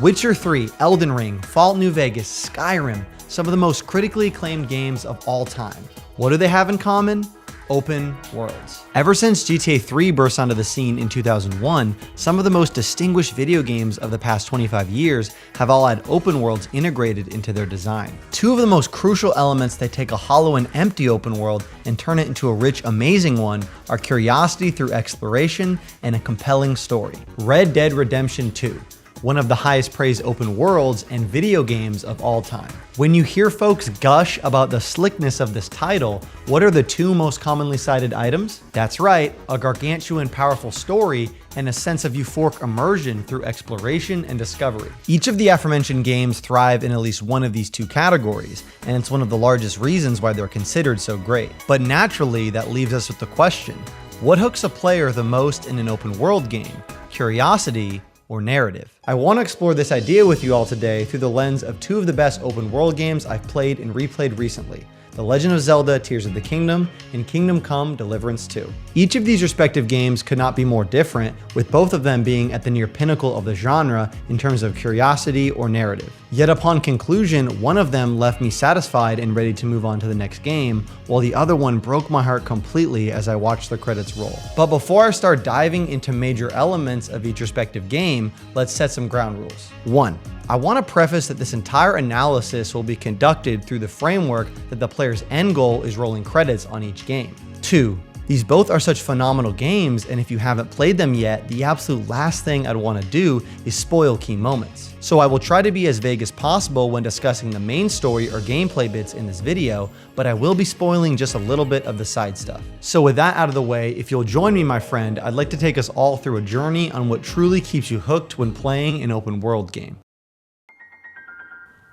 Witcher 3, Elden Ring, Fallout New Vegas, Skyrim, some of the most critically acclaimed games of all time. What do they have in common? Open worlds. Ever since GTA 3 burst onto the scene in 2001, some of the most distinguished video games of the past 25 years have all had open worlds integrated into their design. Two of the most crucial elements that take a hollow and empty open world and turn it into a rich, amazing one are curiosity through exploration and a compelling story. Red Dead Redemption 2. One of the highest praised open worlds and video games of all time. When you hear folks gush about the slickness of this title, what are the two most commonly cited items? That's right, a gargantuan powerful story and a sense of euphoric immersion through exploration and discovery. Each of the aforementioned games thrive in at least one of these two categories, and it's one of the largest reasons why they're considered so great. But naturally, that leaves us with the question, what hooks a player the most in an open world game? Curiosity or narrative? I want to explore this idea with you all today through the lens of two of the best open world games I've played and replayed recently, The Legend of Zelda: Tears of the Kingdom and Kingdom Come: Deliverance II. Each of these respective games could not be more different, with both of them being at the near pinnacle of the genre in terms of curiosity or narrative. Yet upon conclusion, one of them left me satisfied and ready to move on to the next game, while the other one broke my heart completely as I watched the credits roll. But before I start diving into major elements of each respective game, let's set some ground rules. 1. I want to preface that this entire analysis will be conducted through the framework that the player's end goal is rolling credits on each game. 2. These both are such phenomenal games, and if you haven't played them yet, the absolute last thing I'd want to do is spoil key moments. So I will try to be as vague as possible when discussing the main story or gameplay bits in this video, but I will be spoiling just a little bit of the side stuff. So with that out of the way, if you'll join me, my friend, I'd like to take us all through a journey on what truly keeps you hooked when playing an open world game.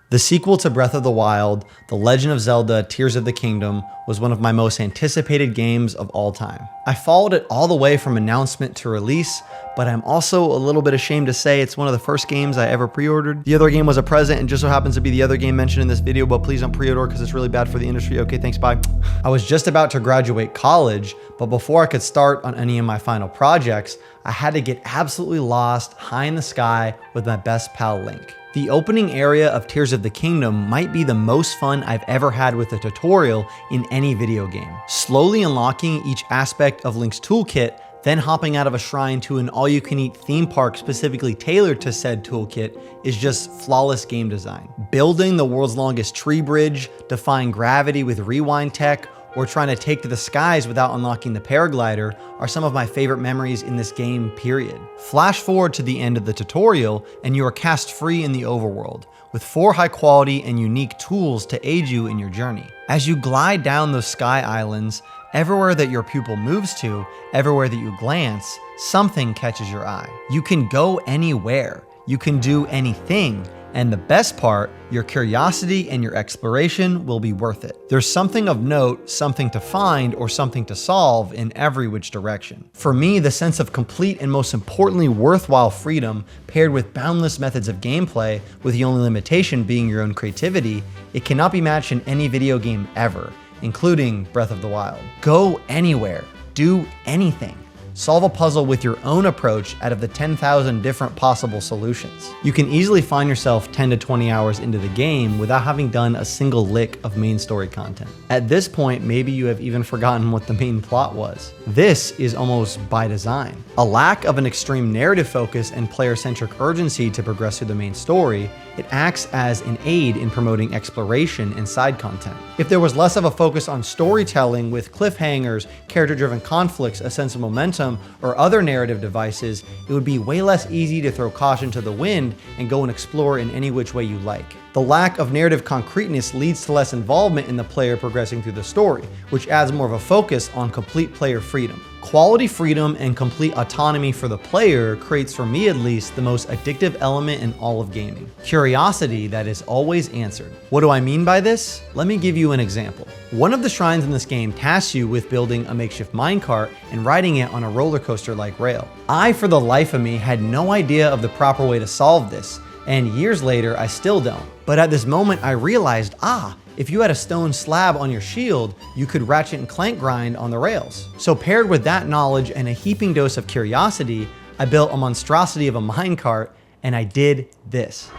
The sequel to Breath of the Wild, The Legend of Zelda: Tears of the Kingdom, was one of my most anticipated games of all time. I followed it all the way from announcement to release, but I'm also a little bit ashamed to say it's one of the first games I ever pre-ordered. The other game was a present and just so happens to be the other game mentioned in this video, but please don't pre-order because it's really bad for the industry. Okay, thanks, bye. I was just about to graduate college, but before I could start on any of my final projects, I had to get absolutely lost high in the sky with my best pal Link. The opening area of Tears of the Kingdom might be the most fun I've ever had with a tutorial in any video game. Slowly unlocking each aspect of Link's toolkit, then hopping out of a shrine to an all-you-can-eat theme park specifically tailored to said toolkit is just flawless game design. Building the world's longest tree bridge, defying gravity with rewind tech, or trying to take to the skies without unlocking the paraglider are some of my favorite memories in this game, period. Flash forward to the end of the tutorial and you are cast free in the overworld, with 4 high quality and unique tools to aid you in your journey. As you glide down those sky islands, everywhere that your pupil moves to, everywhere that you glance, something catches your eye. You can go anywhere, you can do anything, and the best part, your curiosity and your exploration will be worth it. There's something of note, something to find, or something to solve in every which direction. For me, the sense of complete and most importantly worthwhile freedom paired with boundless methods of gameplay, with the only limitation being your own creativity, it cannot be matched in any video game ever, including Breath of the Wild. Go anywhere, do anything. Solve a puzzle with your own approach out of the 10,000 different possible solutions. You can easily find yourself 10 to 20 hours into the game without having done a single lick of main story content. At this point, maybe you have even forgotten what the main plot was. This is almost by design. A lack of an extreme narrative focus and player-centric urgency to progress through the main story, it acts as an aid in promoting exploration and side content. If there was less of a focus on storytelling with cliffhangers, character-driven conflicts, a sense of momentum, or other narrative devices, it would be way less easy to throw caution to the wind and go and explore in any which way you like. The lack of narrative concreteness leads to less involvement in the player progressing through the story, which adds more of a focus on complete player freedom. Quality freedom and complete autonomy for the player creates, for me at least, the most addictive element in all of gaming. Curiosity that is always answered. What do I mean by this? Let me give you an example. One of the shrines in this game tasks you with building a makeshift minecart and riding it on a roller coaster-like rail. I, for the life of me, had no idea of the proper way to solve this, and years later, I still don't. But at this moment, I realized, if you had a stone slab on your shield, you could ratchet and clank grind on the rails. So paired with that knowledge and a heaping dose of curiosity, I built a monstrosity of a minecart and I did this.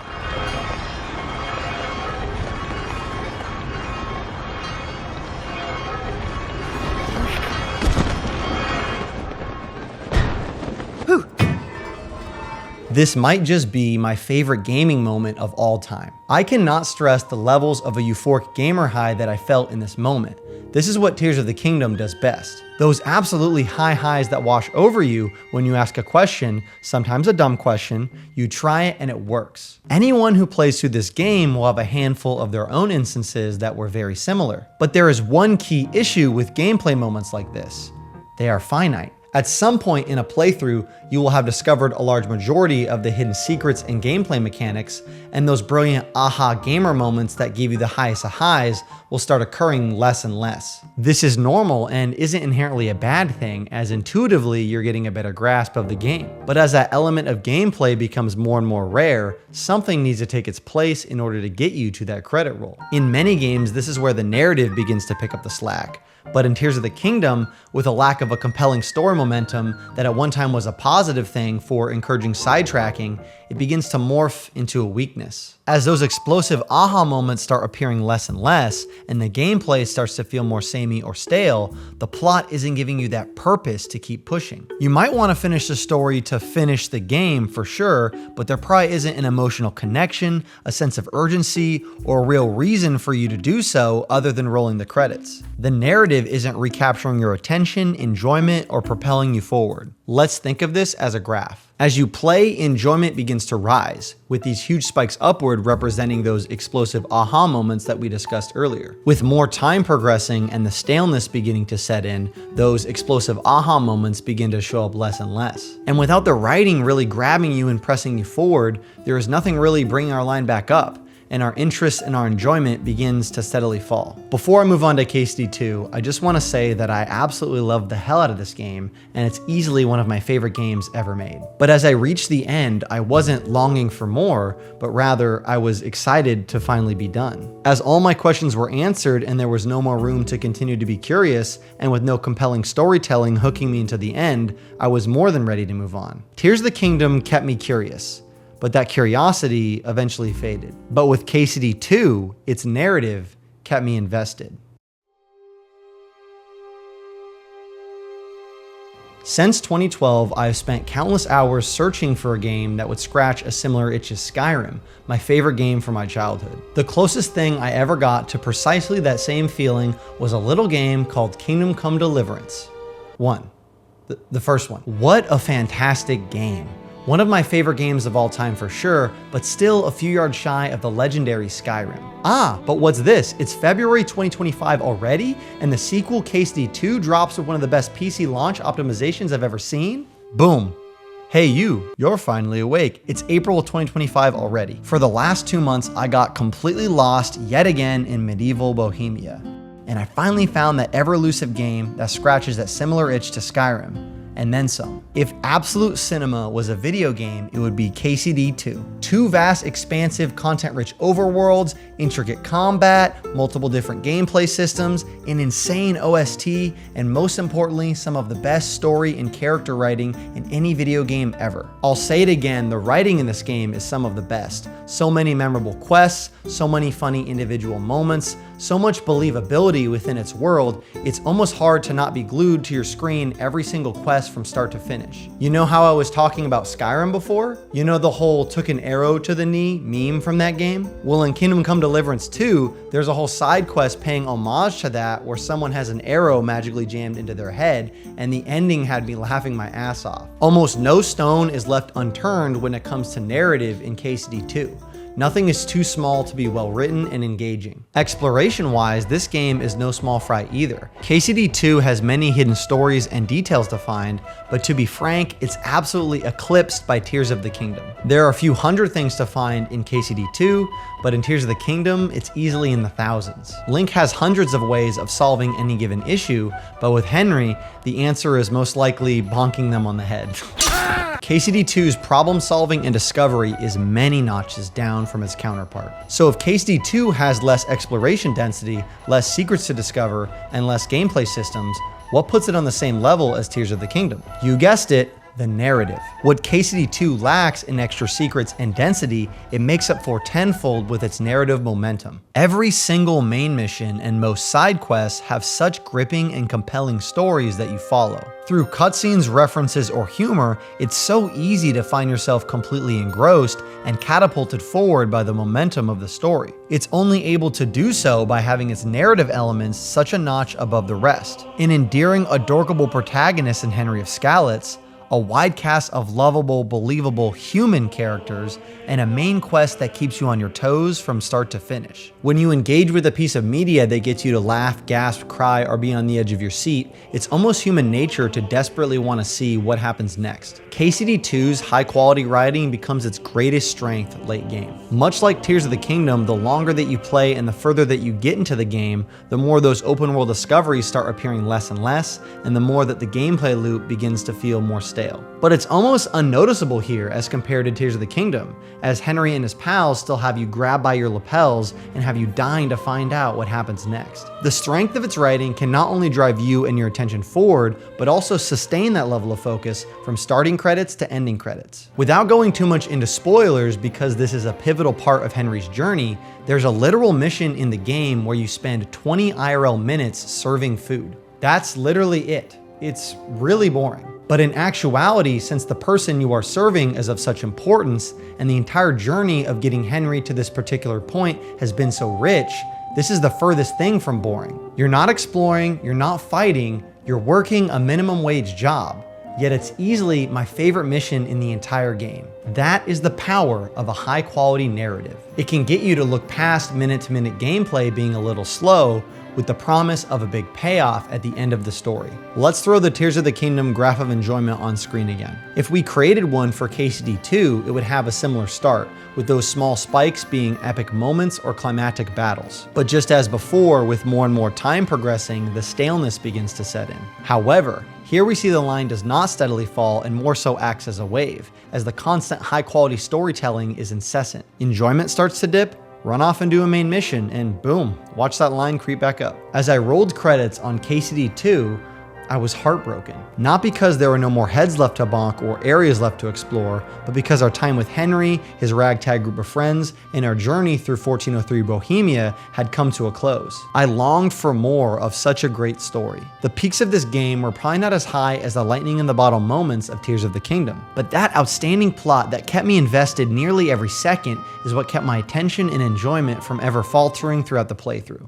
This might just be my favorite gaming moment of all time. I cannot stress the levels of a euphoric gamer high that I felt in this moment. This is what Tears of the Kingdom does best. Those absolutely high highs that wash over you when you ask a question, sometimes a dumb question, you try it and it works. Anyone who plays through this game will have a handful of their own instances that were very similar. But there is one key issue with gameplay moments like this. They are finite. At some point in a playthrough, you will have discovered a large majority of the hidden secrets and gameplay mechanics, and those brilliant aha gamer moments that give you the highest of highs will start occurring less and less. This is normal and isn't inherently a bad thing, as intuitively you're getting a better grasp of the game. But as that element of gameplay becomes more and more rare, something needs to take its place in order to get you to that credit roll. In many games, this is where the narrative begins to pick up the slack. But in Tears of the Kingdom, with a lack of a compelling story momentum that at one time was a positive thing for encouraging sidetracking, it begins to morph into a weakness. As those explosive aha moments start appearing less and less, and the gameplay starts to feel more samey or stale, the plot isn't giving you that purpose to keep pushing. You might want to finish the story to finish the game for sure, but there probably isn't an emotional connection, a sense of urgency, or a real reason for you to do so other than rolling the credits. The narrative isn't recapturing your attention, enjoyment, or propelling you forward. Let's think of this as a graph. As you play, enjoyment begins to rise, with these huge spikes upward representing those explosive aha moments that we discussed earlier. With more time progressing and the staleness beginning to set in, those explosive aha moments begin to show up less and less. And without the writing really grabbing you and pressing you forward, there is nothing really bringing our line back up, and our interest and our enjoyment begins to steadily fall. Before I move on to KCD2, I just want to say that I absolutely love the hell out of this game, and it's easily one of my favorite games ever made. But as I reached the end, I wasn't longing for more, but rather I was excited to finally be done. As all my questions were answered and there was no more room to continue to be curious, and with no compelling storytelling hooking me into the end, I was more than ready to move on. Tears of the Kingdom kept me curious, but that curiosity eventually faded. But with KCD2, its narrative kept me invested. Since 2012, I have spent countless hours searching for a game that would scratch a similar itch as Skyrim, my favorite game from my childhood. The closest thing I ever got to precisely that same feeling was a little game called Kingdom Come Deliverance 1. The first one. What a fantastic game. One of my favorite games of all time for sure, but still a few yards shy of the legendary Skyrim. But what's this? It's February 2025 already, and the sequel KCD2 drops with one of the best PC launch optimizations I've ever seen? Boom. Hey you're finally awake. It's April 2025 already. For the last 2 months, I got completely lost yet again in medieval Bohemia. And I finally found that ever-elusive game that scratches that similar itch to Skyrim. And then some. If Absolute Cinema was a video game, it would be KCD2. 2 vast, expansive, content-rich overworlds, intricate combat, multiple different gameplay systems, an insane OST, and most importantly, some of the best story and character writing in any video game ever. I'll say it again, the writing in this game is some of the best. So many memorable quests, so many funny individual moments, so much believability within its world, it's almost hard to not be glued to your screen every single quest from start to finish. You know how I was talking about Skyrim before? You know the whole took an arrow to the knee meme from that game? Well, in Kingdom Come Deliverance 2, there's a whole side quest paying homage to that where someone has an arrow magically jammed into their head, and the ending had me laughing my ass off. Almost no stone is left unturned when it comes to narrative in KCD2. Nothing is too small to be well written and engaging. Exploration-wise, this game is no small fry either. KCD2 has many hidden stories and details to find, but to be frank, it's absolutely eclipsed by Tears of the Kingdom. There are a few hundred things to find in KCD2, but in Tears of the Kingdom, it's easily in the thousands. Link has hundreds of ways of solving any given issue, but with Henry, the answer is most likely bonking them on the head. KCD2's problem solving and discovery is many notches down from its counterpart. So if KCD2 has less exploration density, less secrets to discover, and less gameplay systems, what puts it on the same level as Tears of the Kingdom? You guessed it, the narrative. What KCD2 lacks in extra secrets and density, it makes up for tenfold with its narrative momentum. Every single main mission and most side quests have such gripping and compelling stories that you follow. Through cutscenes, references, or humor, it's so easy to find yourself completely engrossed and catapulted forward by the momentum of the story. It's only able to do so by having its narrative elements such a notch above the rest. An endearing, adorable protagonist in Henry of Skalitz, a wide cast of lovable, believable human characters, and a main quest that keeps you on your toes from start to finish. When you engage with a piece of media that gets you to laugh, gasp, cry, or be on the edge of your seat, it's almost human nature to desperately want to see what happens next. KCD2's high-quality writing becomes its greatest strength late game. Much like Tears of the Kingdom, the longer that you play and the further that you get into the game, the more those open-world discoveries start appearing less and less, and the more that the gameplay loop begins to feel more stale. But it's almost unnoticeable here as compared to Tears of the Kingdom, as Henry and his pals still have you grab by your lapels and have you dying to find out what happens next. The strength of its writing can not only drive you and your attention forward, but also sustain that level of focus from starting credits to ending credits. Without going too much into spoilers, because this is a pivotal part of Henry's journey, there's a literal mission in the game where you spend 20 IRL minutes serving food. That's literally it. It's really boring. But in actuality, since the person you are serving is of such importance, and the entire journey of getting Henry to this particular point has been so rich, this is the furthest thing from boring. You're not exploring, you're not fighting, you're working a minimum wage job. Yet it's easily my favorite mission in the entire game. That is the power of a high quality narrative. It can get you to look past minute-to-minute gameplay being a little slow, with the promise of a big payoff at the end of the story. Let's throw the Tears of the Kingdom graph of enjoyment on screen again. If we created one for KCD2, it would have a similar start, with those small spikes being epic moments or climactic battles. But just as before, with more and more time progressing, the staleness begins to set in. However, here we see the line does not steadily fall and more so acts as a wave, as the constant high-quality storytelling is incessant. Enjoyment starts to dip, run off and do a main mission, and boom, watch that line creep back up. As I rolled credits on KCD2, I was heartbroken. Not because there were no more heads left to bonk or areas left to explore, but because our time with Henry, his ragtag group of friends, and our journey through 1403 Bohemia had come to a close. I longed for more of such a great story. The peaks of this game were probably not as high as the lightning in the bottle moments of Tears of the Kingdom, but that outstanding plot that kept me invested nearly every second is what kept my attention and enjoyment from ever faltering throughout the playthrough.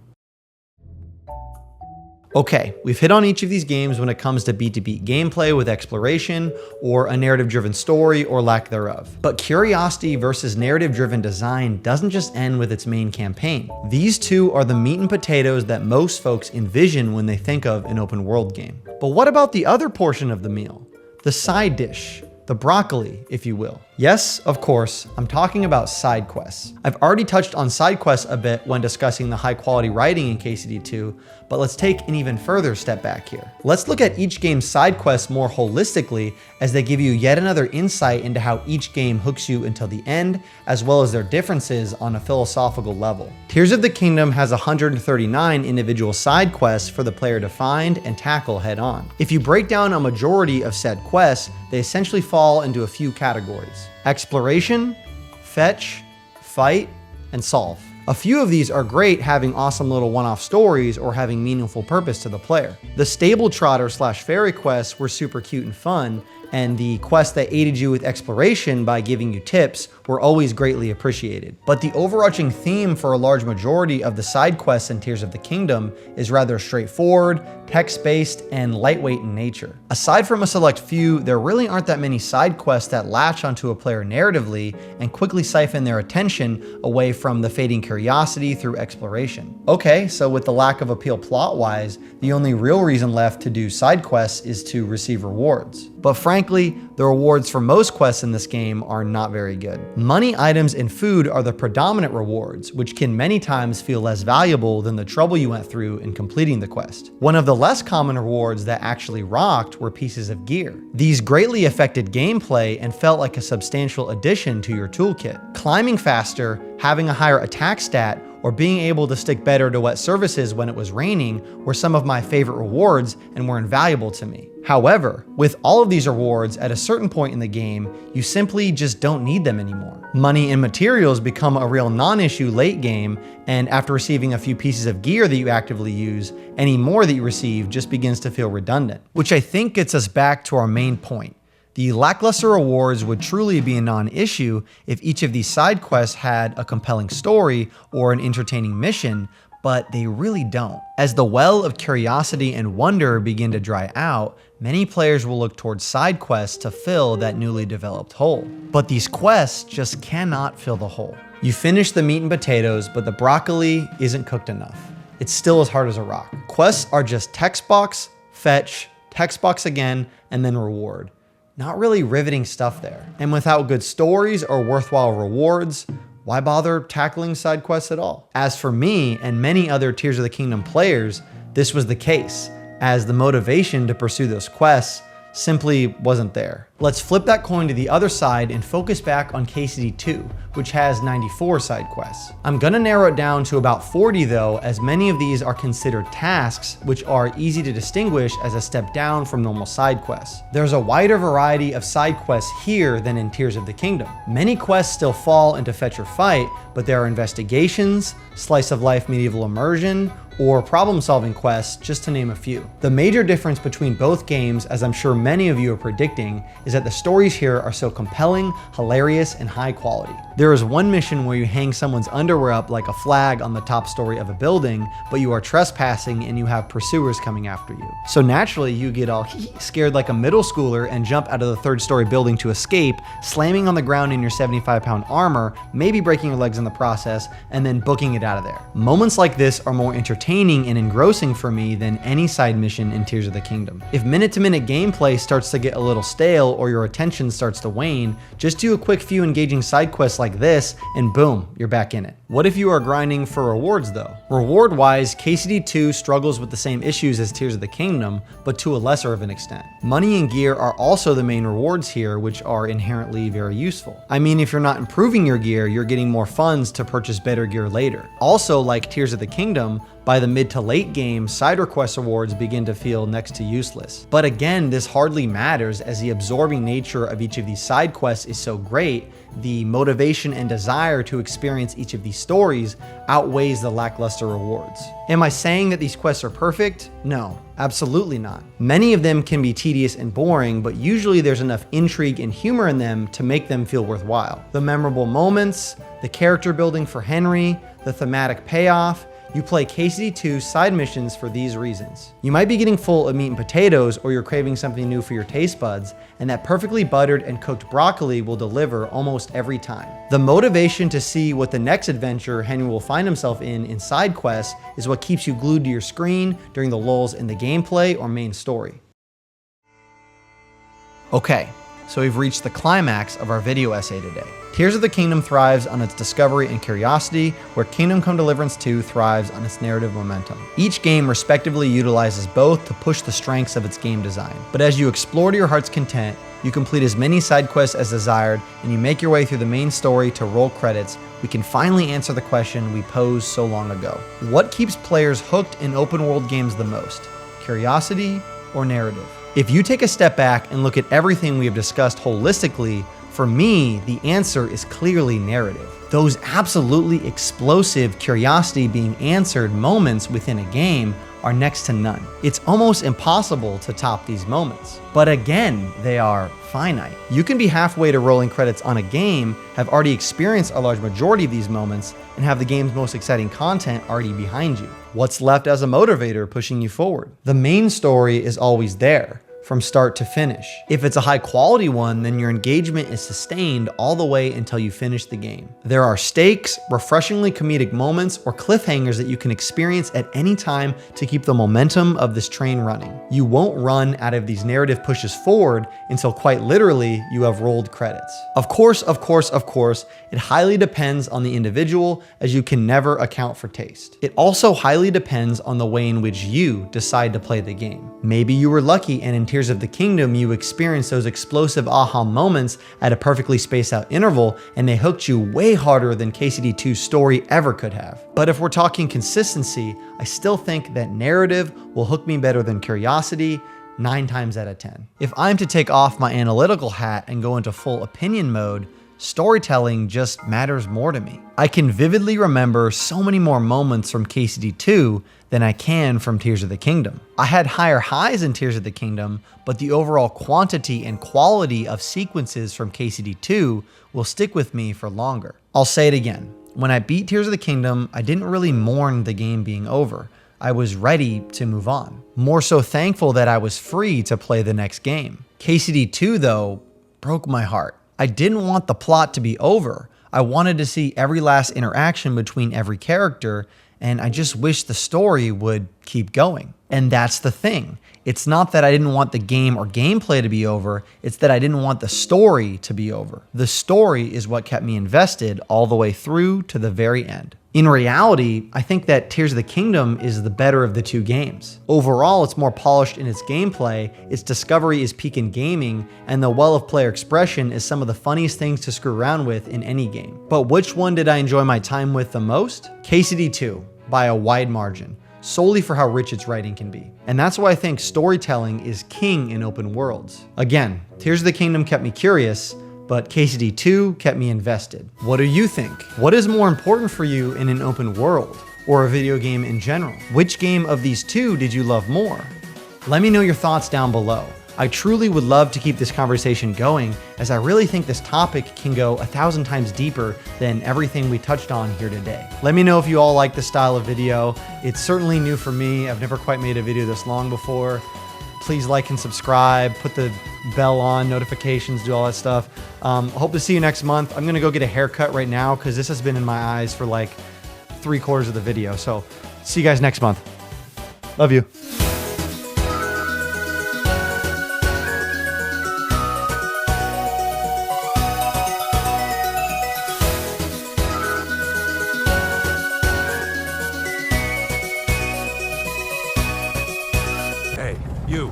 Okay, we've hit on each of these games when it comes to beat-to-beat gameplay with exploration, or a narrative-driven story, or lack thereof. But curiosity versus narrative-driven design doesn't just end with its main campaign. These two are the meat and potatoes that most folks envision when they think of an open-world game. But what about the other portion of the meal? The side dish. The broccoli, if you will. Yes, of course, I'm talking about side quests. I've already touched on side quests a bit when discussing the high quality writing in KCD2, but let's take an even further step back here. Let's look at each game's side quests more holistically, as they give you yet another insight into how each game hooks you until the end, as well as their differences on a philosophical level. Tears of the Kingdom has 139 individual side quests for the player to find and tackle head on. If you break down a majority of said quests, they essentially fall into a few categories: exploration, fetch, fight, and solve. A few of these are great, having awesome little one-off stories or having meaningful purpose to the player. The stable trotter / fairy quests were super cute and fun, and the quests that aided you with exploration by giving you tips were always greatly appreciated. But the overarching theme for a large majority of the side quests in Tears of the Kingdom is rather straightforward, text-based, and lightweight in nature. Aside from a select few, there really aren't that many side quests that latch onto a player narratively and quickly siphon their attention away from the fading curiosity through exploration. Okay, so with the lack of appeal plot-wise, the only real reason left to do side quests is to receive rewards. But frankly, the rewards for most quests in this game are not very good. Money, items, and food are the predominant rewards, which can many times feel less valuable than the trouble you went through in completing the quest. One of the less common rewards that actually rocked were pieces of gear. These greatly affected gameplay and felt like a substantial addition to your toolkit. Climbing faster, having a higher attack stat, or being able to stick better to wet surfaces when it was raining were some of my favorite rewards and were invaluable to me. However, with all of these rewards, at a certain point in the game, you simply just don't need them anymore. Money and materials become a real non-issue late game, and after receiving a few pieces of gear that you actively use, any more that you receive just begins to feel redundant. Which I think gets us back to our main point. The lackluster rewards would truly be a non-issue if each of these side quests had a compelling story or an entertaining mission, but they really don't. As the well of curiosity and wonder begin to dry out, many players will look towards side quests to fill that newly developed hole. But these quests just cannot fill the hole. You finish the meat and potatoes, but the broccoli isn't cooked enough. It's still as hard as a rock. Quests are just text box, fetch, text box again, and then reward. Not really riveting stuff there. And without good stories or worthwhile rewards, why bother tackling side quests at all? As for me and many other Tears of the Kingdom players, this was the case, as the motivation to pursue those quests simply wasn't there. Let's flip that coin to the other side and focus back on KCD 2, which has 94 side quests. I'm gonna narrow it down to about 40 though, as many of these are considered tasks, which are easy to distinguish as a step down from normal side quests. There's a wider variety of side quests here than in Tears of the Kingdom. Many quests still fall into fetch or fight, but there are investigations, slice of life medieval immersion, or problem-solving quests, just to name a few. The major difference between both games, as I'm sure many of you are predicting, is that the stories here are so compelling, hilarious, and high quality. There is one mission where you hang someone's underwear up like a flag on the top story of a building, but you are trespassing and you have pursuers coming after you. So naturally, you get all scared like a middle schooler and jump out of the third story building to escape, slamming on the ground in your 75-pound armor, maybe breaking your legs in the process, and then booking it out of there. Moments like this are more entertaining and engrossing for me than any side mission in Tears of the Kingdom. If minute-to-minute gameplay starts to get a little stale or your attention starts to wane, just do a quick few engaging side quests like this and boom, you're back in it. What if you are grinding for rewards though? Reward-wise, KCD 2 struggles with the same issues as Tears of the Kingdom, but to a lesser of an extent. Money and gear are also the main rewards here, which are inherently very useful. I mean, if you're not improving your gear, you're getting more funds to purchase better gear later. Also, like Tears of the Kingdom, by the mid to late game, side request rewards begin to feel next to useless. But again, this hardly matters as the absorbing nature of each of these side quests is so great, the motivation and desire to experience each of these stories outweighs the lackluster rewards. Am I saying that these quests are perfect? No, absolutely not. Many of them can be tedious and boring, but usually there's enough intrigue and humor in them to make them feel worthwhile. The memorable moments, the character building for Henry, the thematic payoff, you play KCD 2 side missions for these reasons. You might be getting full of meat and potatoes, or you're craving something new for your taste buds, and that perfectly buttered and cooked broccoli will deliver almost every time. The motivation to see what the next adventure Henry will find himself in side quests is what keeps you glued to your screen during the lulls in the gameplay or main story. Okay, so we've reached the climax of our video essay today. Tears of the Kingdom thrives on its discovery and curiosity, where Kingdom Come Deliverance 2 thrives on its narrative momentum. Each game respectively utilizes both to push the strengths of its game design. But as you explore to your heart's content, you complete as many side quests as desired, and you make your way through the main story to roll credits, we can finally answer the question we posed so long ago. What keeps players hooked in open world games the most? Curiosity or narrative? If you take a step back and look at everything we have discussed holistically, for me, the answer is clearly narrative. Those absolutely explosive curiosity being answered moments within a game are next to none. It's almost impossible to top these moments. But again, they are finite. You can be halfway to rolling credits on a game, have already experienced a large majority of these moments, and have the game's most exciting content already behind you. What's left as a motivator pushing you forward? The main story is always there, from start to finish. If it's a high quality one, then your engagement is sustained all the way until you finish the game. There are stakes, refreshingly comedic moments, or cliffhangers that you can experience at any time to keep the momentum of this train running. You won't run out of these narrative pushes forward until quite literally you have rolled credits. Of course, it highly depends on the individual, as you can never account for taste. It also highly depends on the way in which you decide to play the game. Maybe you were lucky and Tears of the Kingdom, you experienced those explosive aha moments at a perfectly spaced out interval, and they hooked you way harder than KCD2's story ever could have. But if we're talking consistency, I still think that narrative will hook me better than curiosity 9 times out of 10. If I'm to take off my analytical hat and go into full opinion mode, storytelling just matters more to me. I can vividly remember so many more moments from KCD2 than I can from Tears of the Kingdom. I had higher highs in Tears of the Kingdom, but the overall quantity and quality of sequences from KCD2 will stick with me for longer. I'll say it again. When I beat Tears of the Kingdom, I didn't really mourn the game being over. I was ready to move on. More so thankful that I was free to play the next game. KCD2 though, broke my heart. I didn't want the plot to be over. I wanted to see every last interaction between every character, and I just wish the story would keep going. And that's the thing. It's not that I didn't want the game or gameplay to be over, it's that I didn't want the story to be over. The story is what kept me invested all the way through to the very end. In reality, I think that Tears of the Kingdom is the better of the 2 games. Overall, it's more polished in its gameplay, its discovery is peak in gaming, and the well of player expression is some of the funniest things to screw around with in any game. But which one did I enjoy my time with the most? KCD2, by a wide margin, solely for how rich its writing can be. And that's why I think storytelling is king in open worlds. Again, Tears of the Kingdom kept me curious, but KCD2 kept me invested. What do you think? What is more important for you in an open world, or a video game in general? Which game of these 2 did you love more? Let me know your thoughts down below. I truly would love to keep this conversation going, as I really think this topic can go 1,000 times deeper than everything we touched on here today. Let me know if you all like this style of video. It's certainly new for me. I've never quite made a video this long before. Please like and subscribe, put the bell on, notifications, do all that stuff. Hope to see you next month. I'm gonna go get a haircut right now because this has been in my eyes for like 3/4 of the video. So see you guys next month. Love you. Hey, you.